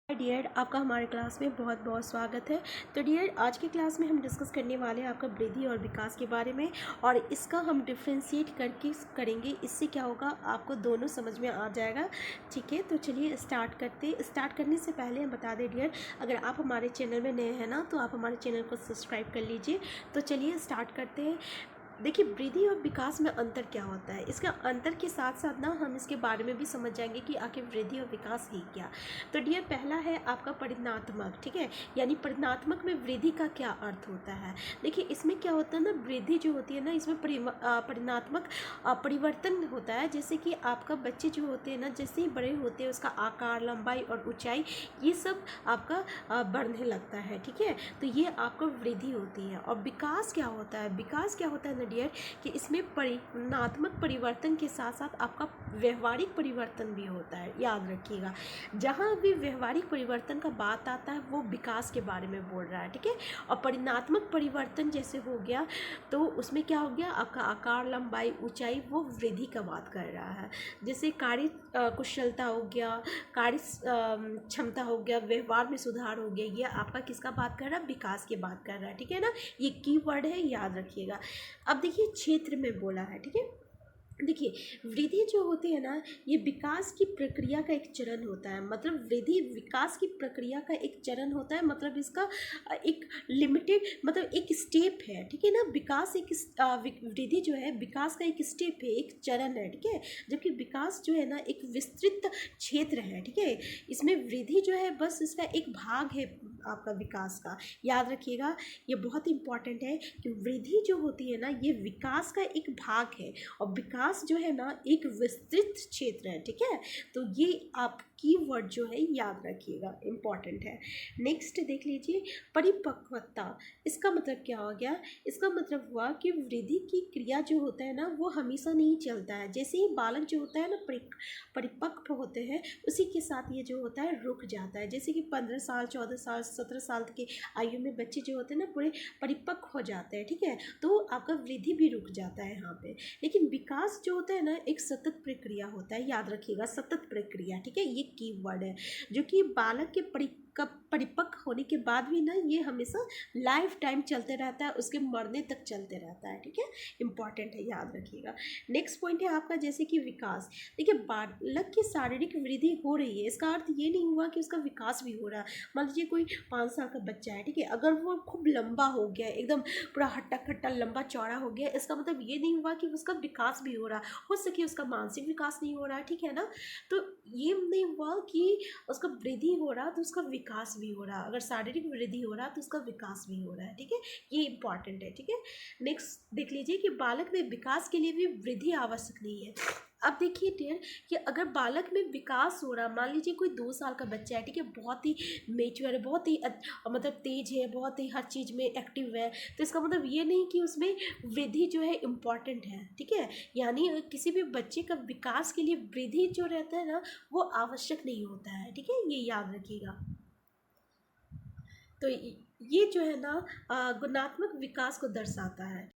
Dear, आपका हमारे class में बहुत बहुत स्वागत है। तो डियर, आज की क्लास में हम डिस्कस करने वाले हैं आपका वृद्धि और विकास के बारे में, और इसका हम डिफ्रेंशिएट करके करेंगे। इससे क्या होगा, आपको दोनों समझ में आ जाएगा। ठीक है, तो चलिए स्टार्ट करते हैं। स्टार्ट करने से पहले हम बता दें डियर, अगर आप हमारे चैनल में नए हैं ना, तो आप हमारे चैनल को सब्सक्राइब कर लीजिए। तो चलिए स्टार्ट करते हैं। देखिए, वृद्धि और विकास में अंतर क्या होता है, इसका अंतर के साथ साथ ना हम इसके बारे में भी समझ जाएंगे कि आखिर वृद्धि और विकास ही क्या। तो डियर, पहला है आपका परिणात्मक। ठीक है, यानी परिणात्मक में वृद्धि का क्या अर्थ होता है। देखिए, इसमें क्या होता है ना, वृद्धि जो होती है ना, इसमें परिणात्मक परिवर्तन होता है। जैसे कि आपका बच्चे जो होते हैं ना, जैसे ही बड़े होते हैं उसका आकार, लंबाई और ऊंचाई ये सब आपका बढ़ने लगता है। ठीक है, तो ये आपका वृद्धि होती है। और विकास क्या होता है, विकास क्या होता है डियर, कि इसमें परिणात्मक परिवर्तन के साथ साथ आपका व्यवहारिक परिवर्तन भी होता है। याद रखिएगा, जहाँ भी व्यवहारिक परिवर्तन का बात आता है वो विकास के बारे में बोल रहा है। ठीक है, और परिणात्मक परिवर्तन जैसे हो गया तो उसमें क्या हो गया, आपका आकार, लंबाई, ऊंचाई, वो वृद्धि का बात कर रहा है। जैसे कार्य कुशलता हो गया, कार्य क्षमता हो गया, व्यवहार में सुधार हो गया, ये आपका किसका बात कर रहा है, विकास की बात कर रहा है। ठीक है ना, ये कीवर्ड है, याद रखिएगा। अब देखिए, क्षेत्र में बोला है। ठीक है, देखिए, वृद्धि जो होती है ना, ये विकास की प्रक्रिया का एक चरण होता है। मतलब वृद्धि विकास की प्रक्रिया का एक चरण होता है। मतलब इसका एक लिमिटेड, मतलब एक स्टेप है। ठीक है ना, विकास एक वृद्धि जो है विकास का एक स्टेप है, एक चरण है। ठीक है, जबकि विकास जो है ना एक विस्तृत क्षेत्र है। ठीक है, इसमें वृद्धि जो है बस इसका एक भाग है आपका विकास का। याद रखिएगा, ये बहुत इंपॉर्टेंट है कि वृद्धि जो होती है ना, ये विकास का एक भाग है, और विकास जो है ना एक विस्तृत क्षेत्र है। ठीक है, तो ये आप कीवर्ड जो है याद रखिएगा, इंपॉर्टेंट है। नेक्स्ट देख लीजिए, परिपक्वता। इसका मतलब क्या हो गया, इसका मतलब हुआ कि वृद्धि की क्रिया जो होता है ना वो हमेशा नहीं चलता है। जैसे ही बालक जो होता है ना परिपक्व होते हैं, उसी के साथ ये जो होता है रुक जाता है। जैसे कि 15 साल, 14 साल, 17 साल की आयु में बच्चे जो होते हैं ना पूरे परिपक्व हो जाते हैं। ठीक है, तो आपका वृद्धि भी रुक जाता है यहाँ पे। लेकिन विकास जो होता है ना एक सतत प्रक्रिया होता है। याद रखिएगा, सतत प्रक्रिया। ठीक है, ये कीवर्ड है, जो कि बालक के परिपक्व होने के बाद भी ना ये हमेशा लाइफ टाइम चलते रहता है, उसके मरने तक चलते रहता है। ठीक है, इंपॉर्टेंट है, याद रखिएगा। नेक्स्ट पॉइंट है आपका जैसे कि विकास। देखिए, बालक की शारीरिक वृद्धि हो रही है, इसका अर्थ ये नहीं हुआ कि उसका विकास भी हो रहा है। मान लीजिए कोई 5 साल का बच्चा है, ठीक है, अगर वो खूब लंबा हो गया, एकदम पूरा हट्टा खट्टा लंबा चौड़ा हो गया, इसका मतलब ये नहीं हुआ कि उसका विकास भी हो रहा है। हो सके उसका मानसिक विकास नहीं हो रहा है। ठीक है ना, तो ये नहीं हुआ कि उसका वृद्धि हो रहा तो उसका विकास भी हो रहा। अगर शारीरिक वृद्धि हो रहा तो उसका विकास भी हो रहा है। ठीक है, ये इंपॉर्टेंट है। ठीक है, नेक्स्ट देख लीजिए कि बालक में विकास के लिए भी वृद्धि आवश्यक नहीं है। अब देखिए डियर, कि अगर बालक में विकास हो रहा, मान लीजिए कोई 2 साल का बच्चा है, ठीक है, बहुत ही मेच्योर है, बहुत ही मतलब तेज है, बहुत ही हर चीज़ में एक्टिव है, तो इसका मतलब ये नहीं कि उसमें वृद्धि जो है इम्पॉर्टेंट है। ठीक है, यानी किसी भी बच्चे का विकास के लिए वृद्धि जो रहता है ना वो आवश्यक नहीं होता है। ठीक है, ये याद रखिएगा। तो ये जो है ना गुणात्मक विकास को दर्शाता है।